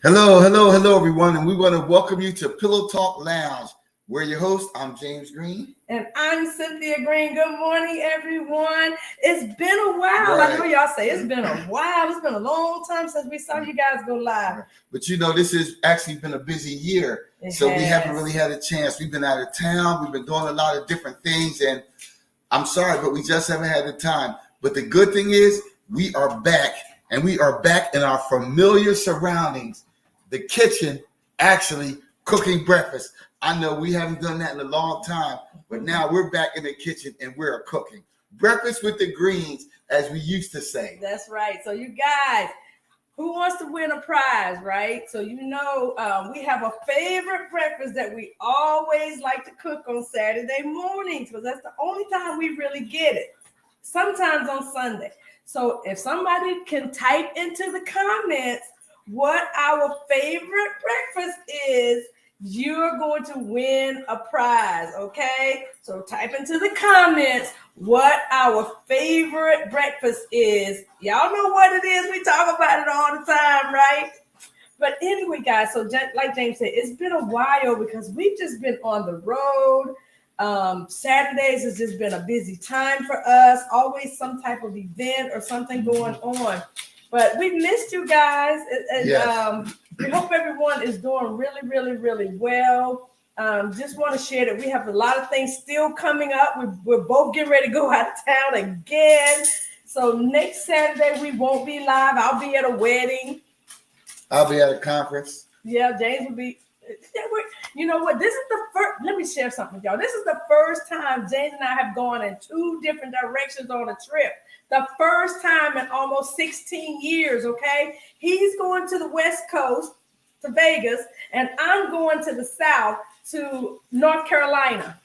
Hello, everyone, and we want to welcome you to Pillow Talk Lounge. We're your host. I'm James Green. And I'm Cynthia Green. Good morning, everyone. It's been a while. Right. I know y'all say it's been a while. It's been a long time since we saw you guys go live. But this has actually been a busy year. We haven't really had a chance. We've been out of town. We've been doing a lot of different things. And I'm sorry, but we just haven't had the time. But the good thing is we are back. And we are back in our familiar surroundings. The kitchen, actually cooking breakfast. I know we haven't done that in a long time, but now we're back in the kitchen and we're cooking breakfast with the greens, as we used to say. That's right. So you guys, who wants to win a prize, right? So we have a favorite breakfast that we always like to cook on Saturday mornings, because that's the only time we really get it. Sometimes on Sunday. So if somebody can type into the comments what our favorite breakfast is, you're going to win a prize, okay? So type into the comments what our favorite breakfast is. Y'all know what it is. We talk about it all the time, right? But anyway, guys, so like James said, it's been a while because we've just been on the road. Saturdays has just been a busy time for us. Always some type of event or something going on. But we missed you guys. And, Yes. We hope everyone is doing really, really, really well. Just want to share that we have a lot of things still coming up. We're both getting ready to go out of town again. So next Saturday, we won't be live. I'll be at a wedding. I'll be at a conference. Yeah, James will be. You know what? This is the first. Let me share something with y'all. This is the first time James and I have gone in two different directions on a trip. The first time in almost 16 years, okay? He's going to the West Coast, to Vegas, and I'm going to the South, to North Carolina.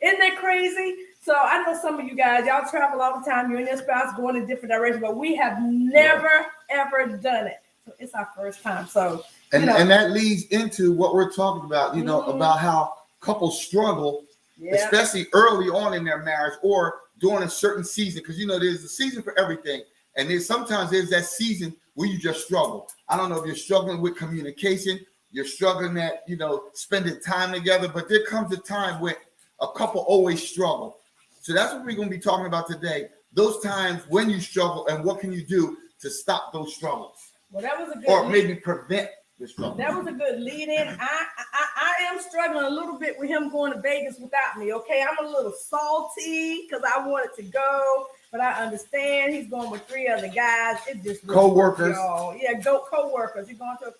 Isn't that crazy? So I know some of you guys, y'all travel all the time. You and your spouse going in different directions, but we have never, ever done it. So it's our first time. So, and that leads into what we're talking about, about how couples struggle, especially early on in their marriage or during a certain season, because there's a season for everything, and sometimes there's that season where you just struggle. I don't know if you're struggling with communication, you're struggling at spending time together, but there comes a time when a couple always struggle. So that's what we're going to be talking about today. Those times when you struggle and what can you do to stop those struggles, well, that was a good or maybe prevent the struggle. That was a good lead in. I am struggling a little bit with him going to Vegas without me. Okay, I'm a little salty because I wanted to go, but I understand he's going with three other guys. It just co-workers. Y'all. Yeah, co-workers. He's going to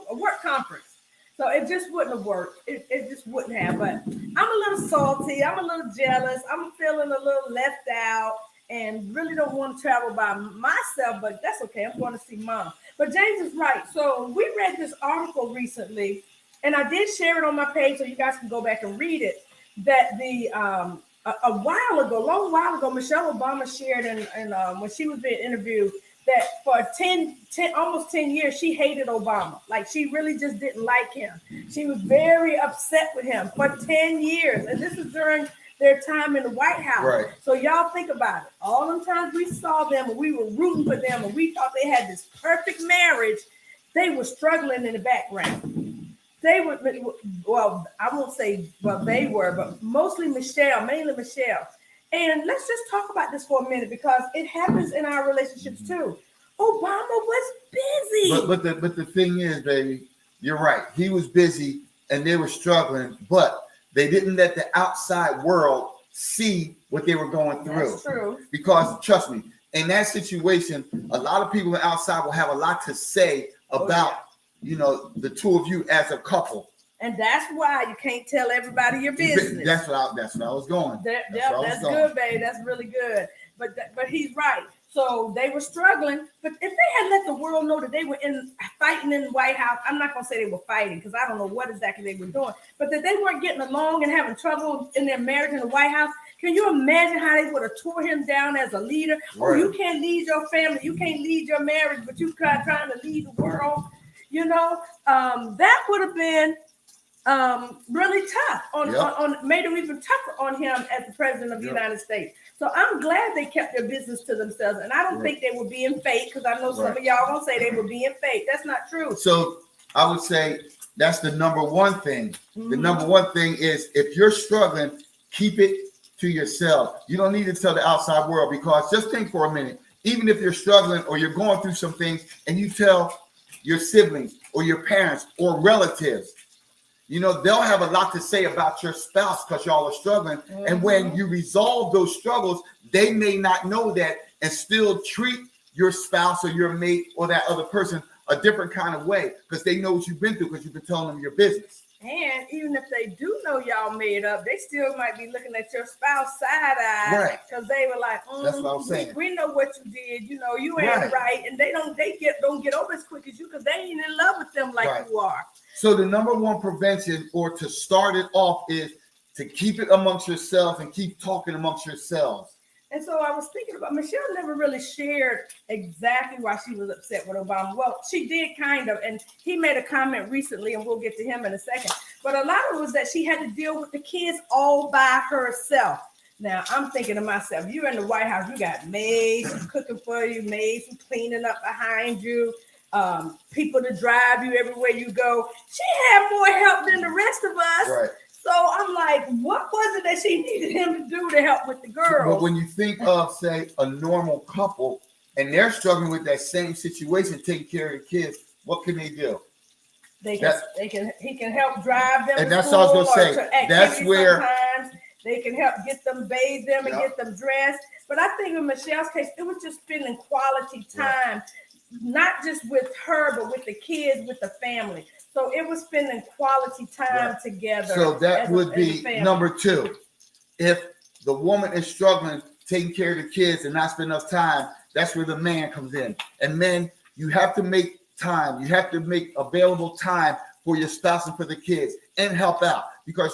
a work conference, so it just wouldn't have worked. It just wouldn't have. But I'm a little salty. I'm a little jealous. I'm feeling a little left out, and really don't want to travel by myself. But that's okay. I'm going to see Mom. But James is right. So we read this article recently, and I did share it on my page so you guys can go back and read it, that a long while ago, Michelle Obama shared when she was being interviewed that for 10 almost 10 years, she hated Obama. Like, she really just didn't like him. She was very upset with him for 10 years. And this is during their time in the White House. Right. So y'all think about it. All the times we saw them and we were rooting for them and we thought they had this perfect marriage, they were struggling in the background. They were, well, I won't say they were, but mainly Michelle. And let's just talk about this for a minute because it happens in our relationships too. Obama was busy. But the thing is, baby, you're right. He was busy and they were struggling, but they didn't let the outside world see what they were going through. That's true. Because trust me, in that situation, a lot of people outside will have a lot to say about, the two of you as a couple. And that's why you can't tell everybody your business. That's what I was going. That's good, babe. That's really good. But he's right. So they were struggling. But if they had let the world know that they were fighting in the White House, I'm not going to say they were fighting because I don't know what exactly they were doing, but that they weren't getting along and having trouble in their marriage in the White House. Can you imagine how they would have tore him down as a leader? Right. Oh, you can't lead your family. You can't lead your marriage, but you trying to lead the world. That would have been really tough on made them even tougher on him as the president of the United States. So I'm glad they kept their business to themselves, and I don't think they were being fake, because I know some of y'all gonna say they were being fake. That's not true. So I would say that's the number one thing. The number one thing is, if you're struggling, keep it to yourself. You don't need to tell the outside world, because just think for a minute. Even if you're struggling or you're going through some things and you tell your siblings or your parents or relatives, they'll have a lot to say about your spouse because y'all are struggling. And when you resolve those struggles, they may not know that and still treat your spouse or your mate or that other person a different kind of way, because they know what you've been through, because you've been telling them your business. And even if they do know y'all made up, they still might be looking at your spouse side-eye, because they were like, that's what I'm saying. We know what you did. You ain't right. And they don't get over as quick as you, because they ain't in love with them like you are. So the number one prevention, or to start it off, is to keep it amongst yourselves and keep talking amongst yourselves. And so I was thinking about, Michelle never really shared exactly why she was upset with Obama. Well, she did kind of, and he made a comment recently, and we'll get to him in a second. But a lot of it was that she had to deal with the kids all by herself. Now, I'm thinking to myself, you're in the White House, you got maids cooking for you, maids cleaning up behind you, people to drive you everywhere you go. She had more help than the rest of us. Right. So I'm like, what was it that she needed him to do to help with the girls? But when you think of, say, a normal couple, and they're struggling with that same situation, taking care of the kids, what can they do? He can help drive them. And that's all I was gonna say. That's where sometimes they can help get them, bathe them, and get them dressed. But I think in Michelle's case, it was just spending quality time, not just with her, but with the kids, with the family. So it was spending quality time together. So that would be number two. If the woman is struggling, taking care of the kids and not spending enough time, that's where the man comes in. And men, you have to make time. You have to make available time for your spouse and for the kids, and help out. Because,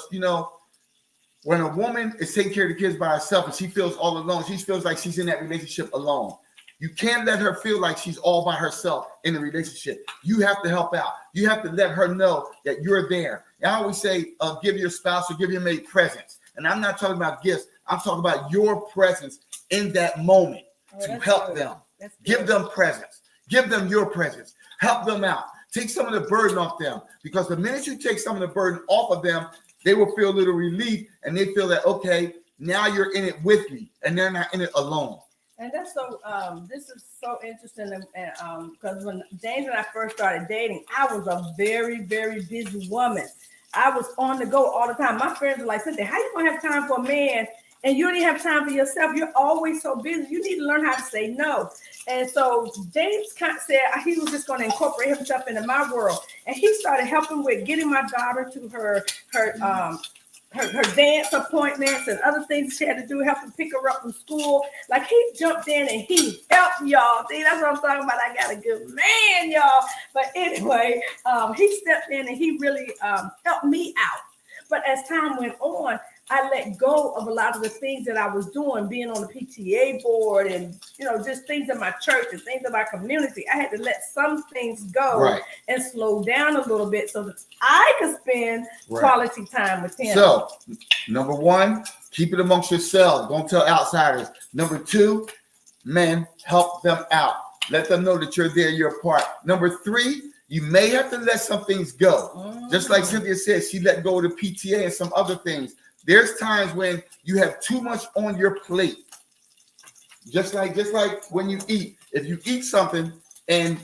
when a woman is taking care of the kids by herself and she feels all alone, she feels like she's in that relationship alone. You can't let her feel like she's all by herself in the relationship. You have to help out. You have to let her know that you're there. And I always say, give your spouse or give your mate presents. And I'm not talking about gifts. I'm talking about your presence in that moment to help them. Give them presents. Give them your presence. Help them out. Take some of the burden off them. Because the minute you take some of the burden off of them, they will feel a little relief, and they feel that, okay, now you're in it with me, and they're not in it alone. And that's so, this is so interesting, because when James and I first started dating, I was a very, very busy woman. I was on the go all the time. My friends were like, Cynthia, how you gonna have time for a man and you don't even have time for yourself? You're always so busy. You need to learn how to say no. And so James kind of said he was just going to incorporate himself into my world. And he started helping with getting my daughter to her dance appointments and other things she had to do, helping pick her up from school. Like, he jumped in and he helped y'all. See, that's what I'm talking about. I got a good man, y'all. But anyway, he stepped in and he really helped me out. But as time went on, I let go of a lot of the things that I was doing, being on the PTA board and, just things in my church and things in my community. I had to let some things go and slow down a little bit so that I could spend quality time with him. So, number one, keep it amongst yourselves. Don't tell outsiders. Number two, men, help them out. Let them know that you're there, you're a part. Number three, you may have to let some things go. Just like Cynthia said, she let go of the PTA and some other things. There's times when you have too much on your plate. Just like when you eat. If you eat something and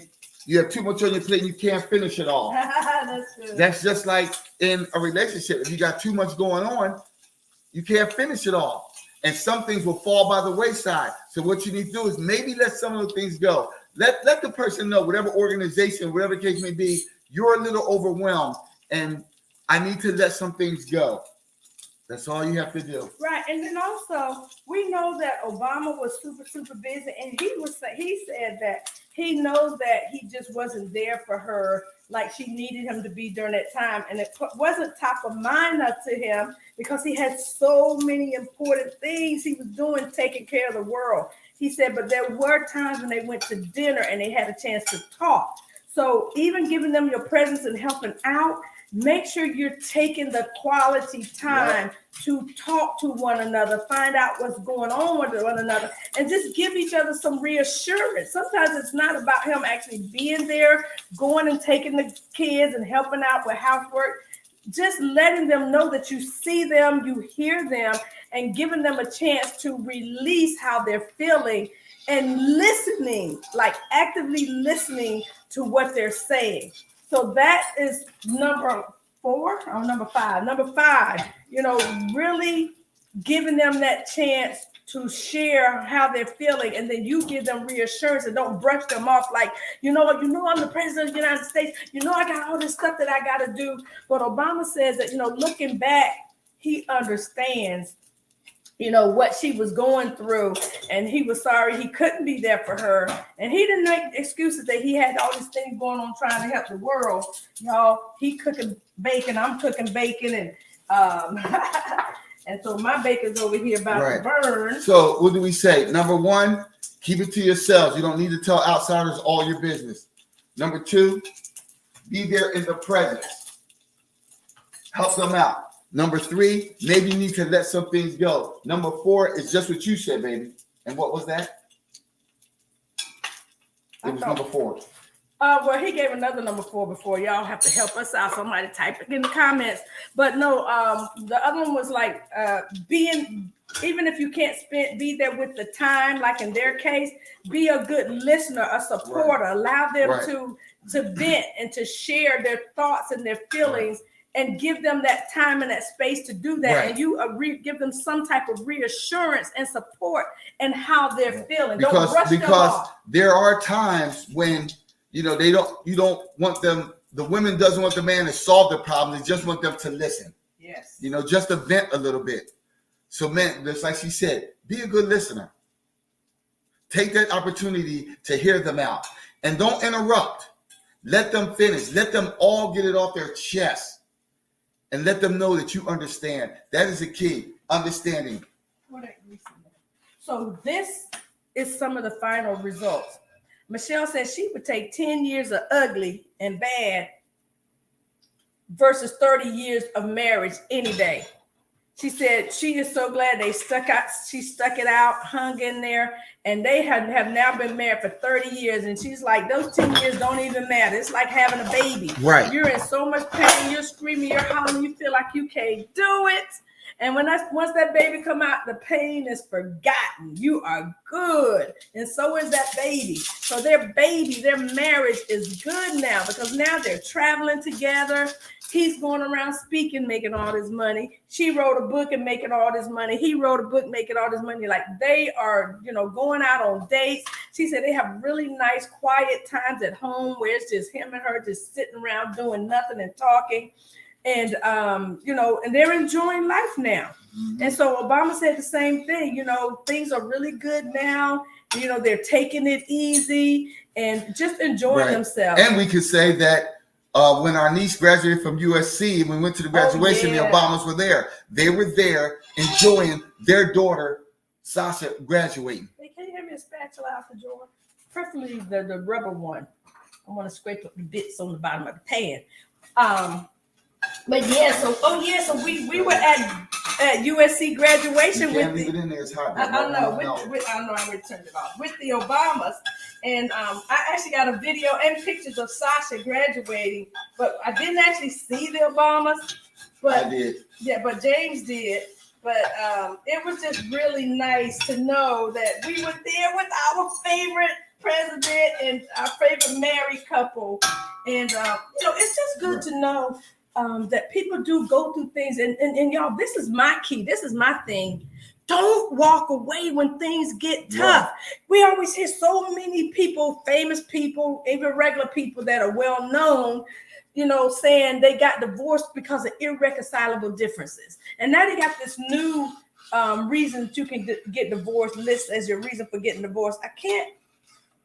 you have too much on your plate and you can't finish it all. That's just like in a relationship. If you got too much going on, you can't finish it all. And some things will fall by the wayside. So what you need to do is maybe let some of the things go. Let the person know, whatever organization, whatever the case may be, you're a little overwhelmed and I need to let some things go. That's all you have to do. Right. And then also, we know that Obama was super, super busy. And he said that he knows that he just wasn't there for her like she needed him to be during that time. And it wasn't top of mind to him because he had so many important things he was doing, taking care of the world. He said, but there were times when they went to dinner and they had a chance to talk. So even giving them your presence and helping out, make sure you're taking the quality time to talk to one another, find out what's going on with one another, and just give each other some reassurance. Sometimes it's not about him actually being there, going and taking the kids and helping out with housework. Just letting them know that you see them, you hear them, and giving them a chance to release how they're feeling and listening, like actively listening to what they're saying. So that is number 4 or number 5. Number 5, really giving them that chance to share how they're feeling, and then you give them reassurance and don't brush them off like, I'm the president of the United States. I got all this stuff that I got to do. But Obama says that, looking back, he understands, what she was going through, and he was sorry he couldn't be there for her. And he didn't make excuses that he had all these things going on trying to help the world. Y'all, he cooking bacon, I'm cooking bacon, and and so my bacon's over here about to burn. So what do we say? Number 1, keep it to yourselves. You don't need to tell outsiders all your business. Number 2, be there in the presence. Help them out. Number 3, maybe you need to let some things go. Number 4 is just what you said, baby. And what was that? It was number 4. Well, he gave another number 4 before. Y'all have to help us out. Somebody type it in the comments. But no, the other one was like being, even if you can't be there with the time, like in their case, be a good listener, a supporter. Allow them to vent and to share their thoughts and their feelings. And give them that time and that space to do that, and you give them some type of reassurance and support and how they're feeling. Don't brush them off. There are times when you don't want them. The women doesn't want the man to solve the problem. They just want them to listen. Yes. Just to vent a little bit. So, man, just like she said, be a good listener. Take that opportunity to hear them out, and don't interrupt. Let them finish. Let them all get it off their chest. And let them know that you understand. That is the key, understanding. So this is some of the final results. Michelle says she would take 10 years of ugly and bad versus 30 years of marriage any day. She said she is so glad they stuck it out, hung in there, and they have now been married for 30 years. And she's like, those 10 years don't even matter. It's like having a baby. Right. You're in so much pain. You're screaming. You're hollering. You feel like you can't do it. And once that baby come out, the pain is forgotten. You are good. And so is that baby. So their marriage is good now because now they're traveling together. He's going around speaking, making all this money. She wrote a book and making all this money. He wrote a book, making all this money. Like they are, going out on dates. She said they have really nice, quiet times at home where it's just him and her just sitting around doing nothing and talking. And, and they're enjoying life now. Mm-hmm. And so Obama said the same thing. Things are really good now. They're taking it easy and just enjoying themselves. And we could say that when our niece graduated from USC and we went to the graduation, the Obamas were there. They were there enjoying their daughter, Sasha, graduating. Hey, can you give me a spatula out the drawer? Preferably the rubber one. I want to scrape up the bits on the bottom of the pan. But so we were at USC graduation with the. In there, it's hot. I know. I know. I returned it off with the Obamas, and I actually got a video and pictures of Sasha graduating, but I didn't actually see the Obamas. But I did. Yeah, but James did. But it was just really nice to know that we were there with our favorite president and our favorite married couple, and it's just good to know. That people do go through things, and y'all, this is my key. This is my thing. Don't walk away when things get tough. We always hear so many people, famous people, even regular people that are well known, saying they got divorced because of irreconcilable differences. And now they got this new reason that you can get divorced list as your reason for getting divorced.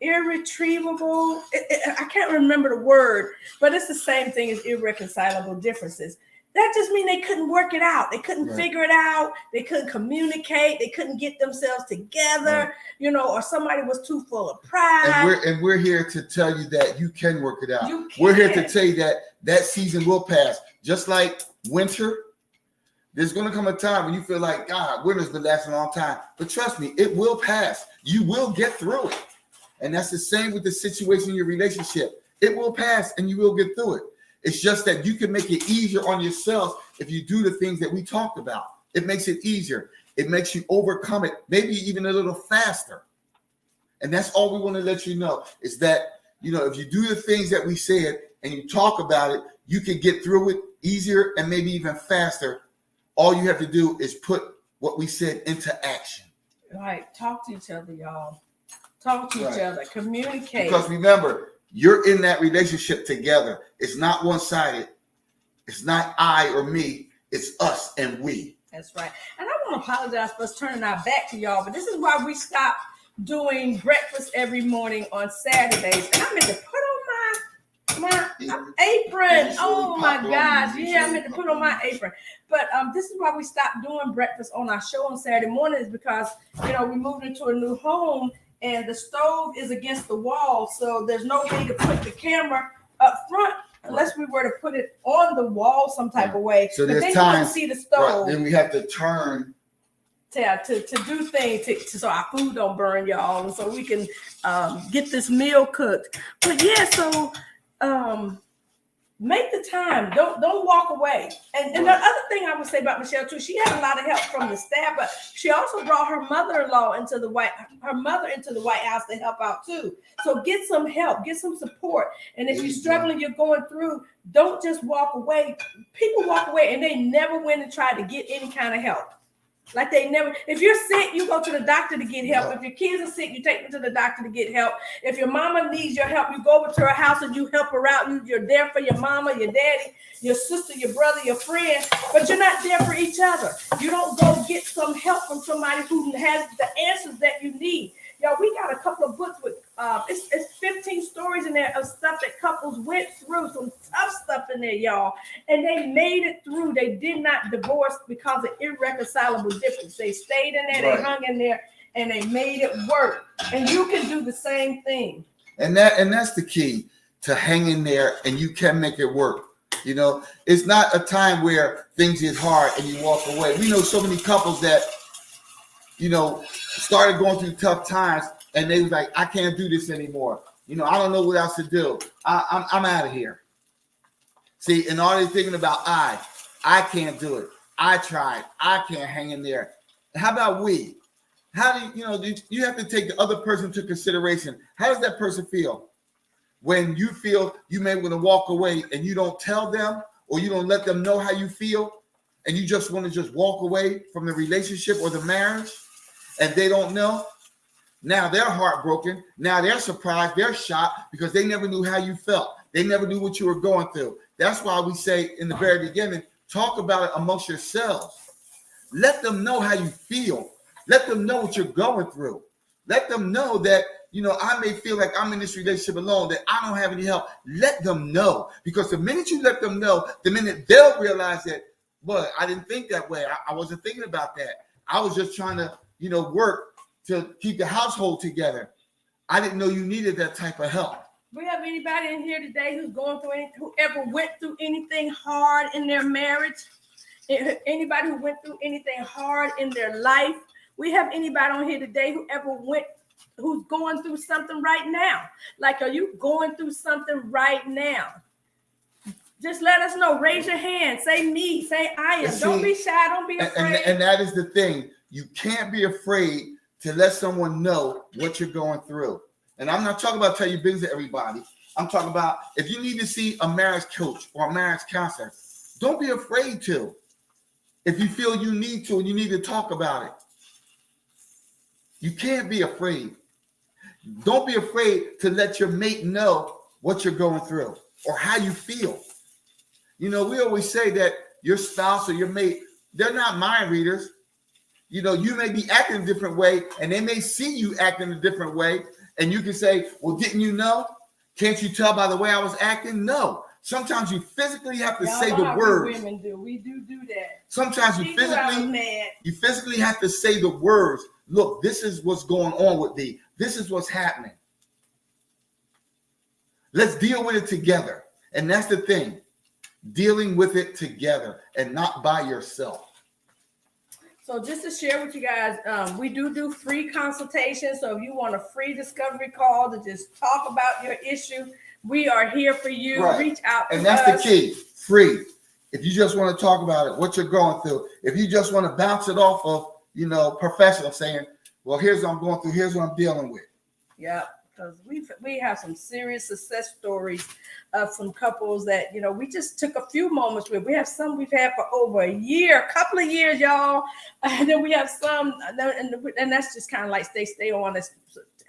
Irretrievable. I can't remember the word, but it's the same thing as irreconcilable differences. that just means they couldn't work it out. They couldn't Right. figure it out. They couldn't communicate. They couldn't get themselves together, Right. or somebody was too full of pride. And we're here to tell you that you can work it out. You We're here can. to tell you that season will pass. Just like winter, there's going to come a time when you feel like, God, winter's been lasting a long time. But trust me, it will pass. You will get through it. And that's the same with the situation in your relationship. It will pass and you will get through it. It's just that you can make it easier on yourself if you do the things that we talked about. It makes it easier. It makes you overcome it, maybe even a little faster. And that's all we want to let you know is that, if you do the things that we said and you talk about it, you can get through it easier and maybe even faster. All you have to do is put what we said into action. Right. Talk to each other, y'all. Talk to each Right. other. Communicate. Because remember, you're in that relationship together. It's not one-sided. It's not I or me. It's us and we. That's right. And I want to apologize for us turning our back to y'all, but this is why we stopped doing breakfast every morning on Saturdays. And I meant to put on my apron. Oh my gosh. Yeah, I meant to put on my apron. But this is why we stopped doing breakfast on our show on Saturday mornings, because we moved into a new home and the stove is against the wall. So there's no way to put the camera up front unless we were to put it on the wall some type of way. So but there's then time, you can see the stove. Right, then we have to turn. To do things so our food don't burn, y'all, and so we can get this meal cooked. But yeah, so make the time. Don't walk away. And the other thing I would say about Michelle too, she had a lot of help from the staff, but she also brought her mother-in-law into the White House to help out too. So get some help, get some support. And if you're struggling, you're going through, don't just walk away. People walk away and they never went and try to get any kind of help. Like they never, if you're sick, you go to the doctor to get help. If your kids are sick, you take them to the doctor to get help. If your mama needs your help, you go over to her house and you help her out. You're there for your mama, your daddy, your sister, your brother, your friend, but you're not there for each other. You don't go get some help from somebody who has the answers that you need. Y'all, we got a couple of books with it's 15 stories in there of stuff that couples went through, some tough stuff in there, y'all, and they made it through. They did not divorce because of irreconcilable difference. They stayed in there, They hung in there, and they made it work. And you can do the same thing. And that's the key, to hang in there, and you can make it work. It's not a time where things get hard and you walk away. We know so many couples that started going through tough times and they was like, I can't do this anymore. I don't know what else to do. I'm out of here. See, and all they're thinking about, I can't do it. I tried. I can't hang in there. How about we? How do you have to take the other person into consideration? How does that person feel when you feel you may want to walk away and you don't tell them or you don't let them know how you feel and you just want to just walk away from the relationship or the marriage and they don't know? Now they're heartbroken. Now they're surprised. They're shocked because they never knew how you felt. They never knew what you were going through. That's why we say in the very beginning, talk about it amongst yourselves. Let them know how you feel. Let them know what you're going through. Let them know that, I may feel like I'm in this relationship alone, that I don't have any help. Let them know. Because the minute you let them know, the minute they'll realize that, well, I didn't think that way. I wasn't thinking about that. I was just trying to, work to keep the household together. I didn't know you needed that type of help. We have anybody in here today who's going through who ever went through anything hard in their marriage? Anybody who went through anything hard in their life? We have anybody on here today who's going through something right now? Like, are you going through something right now? Just let us know. Raise your hand. Say me. Say I am. Don't be shy. Don't be afraid. And that is the thing. You can't be afraid to let someone know what you're going through. And I'm not talking about tell your business to everybody. I'm talking about if you need to see a marriage coach or a marriage counselor, don't be afraid to. If you feel you need to and you need to talk about it. You can't be afraid. Don't be afraid to let your mate know what you're going through or how you feel. We always say that your spouse or your mate, they're not mind readers. You may be acting a different way and they may see you acting a different way. And you can say, well, didn't you know? Can't you tell by the way I was acting? No, Sometimes you physically have to Y'all say know the how words. we women do. We do that. Sometimes We do have a man. you physically have to say the words. Look, this is what's going on with me. This is what's happening. Let's deal with it together. And that's the thing. Dealing with it together and not by yourself. So just to share with you guys, we do free consultations. So if you want a free discovery call to just talk about your issue, we are here for you. Right. Reach out to us. And that's the key. Free. If you just want to talk about it, what you're going through, if you just want to bounce it off of, professional saying, well, here's what I'm going through, here's what I'm dealing with. Yeah, because we have some serious success stories of some couples that, we just took a few moments with. We have some we've had for over a year, a couple of years, y'all. And then we have some, and that's just kind of like stay on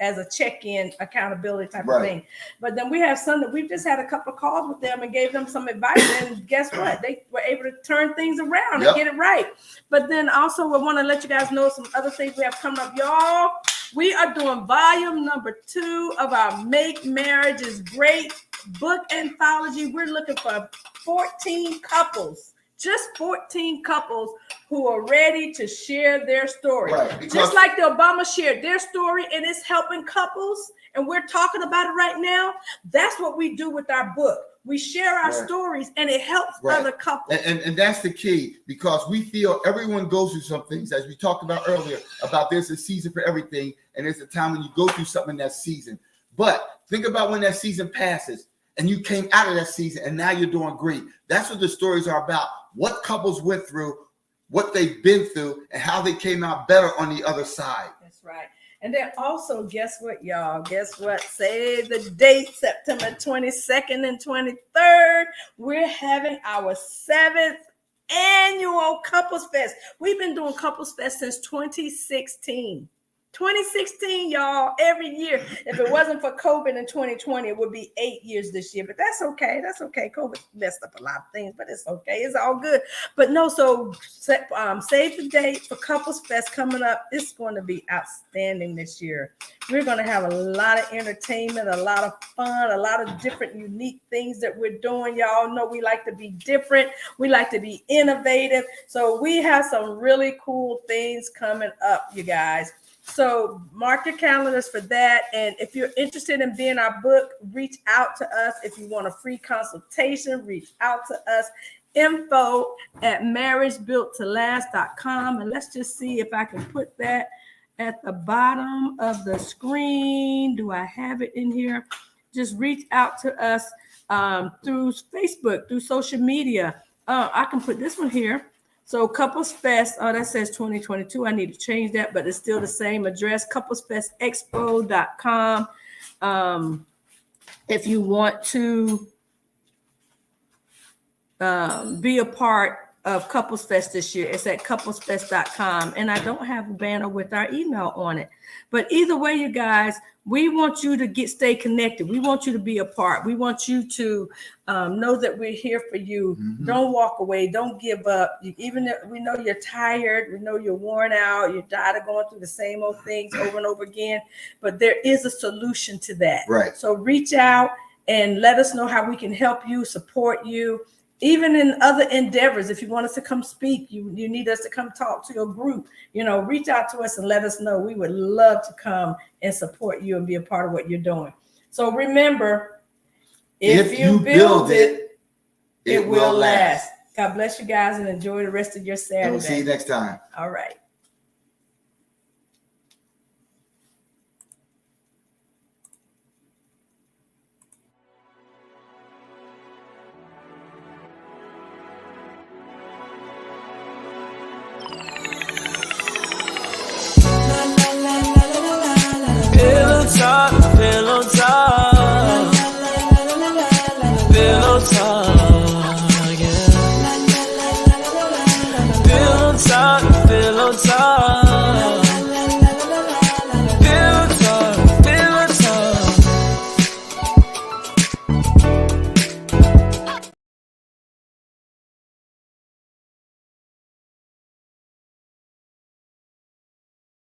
as a check-in accountability type of thing. But then we have some that we've just had a couple of calls with them and gave them some advice. And guess what? They were able to turn things around and get it right. But then also we want to let you guys know some other things we have coming up, y'all. We are doing volume number 2 of our Make Marriages Great book anthology. We're looking for 14 couples, just 14 couples who are ready to share their story. Right, just like the Obama shared their story and it's helping couples, and we're talking about it right now. That's what we do with our book. We share our stories and it helps other couples. And that's the key, because we feel everyone goes through some things, as we talked about earlier, about there's a season for everything. And there's a time when you go through something in that season. But think about when that season passes and you came out of that season and now you're doing great. That's what the stories are about. What couples went through, what they've been through, and how they came out better on the other side. That's right. And then also, guess what, y'all? Guess what? Save the date, September 22nd and 23rd. We're having our 7th annual Couples Fest. We've been doing Couples Fest since 2016. 2016, y'all, every year. If it wasn't for COVID in 2020, it would be 8 years this year, but that's okay. That's okay. COVID messed up a lot of things, but it's okay. It's all good. But no, so save the date for Couples Fest coming up. It's going to be outstanding this year. We're going to have a lot of entertainment, a lot of fun, a lot of different unique things that we're doing. Y'all know we like to be different. We like to be innovative. So we have some really cool things coming up, you guys. So mark your calendars for that. And if you're interested in being our book, reach out to us. If you want a free consultation, reach out to us. info@marriagebuilttolast.com. And let's just see if I can put that at the bottom of the screen. Do I have it in here? Just reach out to us through Facebook, through social media. I can put this one here. So Couples Fest, that says 2022. I need to change that, but it's still the same address, couplesfestexpo.com. If you want to be a part of Couples Fest this year, it's at couplesfest.com. And I don't have a banner with our email on it. But either way, you guys, we want you to stay connected. We want you to be a part. We want you to know that we're here for you. Mm-hmm. Don't walk away. Don't give up. Even if we know you're tired, we know you're worn out, you're tired of going through the same old things over and over again. But there is a solution to that. Right. So reach out and let us know how we can help you, support you. Even in other endeavors, if you want us to come speak, you need us to come talk to your group, reach out to us and let us know. We would love to come and support you and be a part of what you're doing. So remember, if you build it, it will last. God bless you guys and enjoy the rest of your Saturday. And we'll see you next time. All right.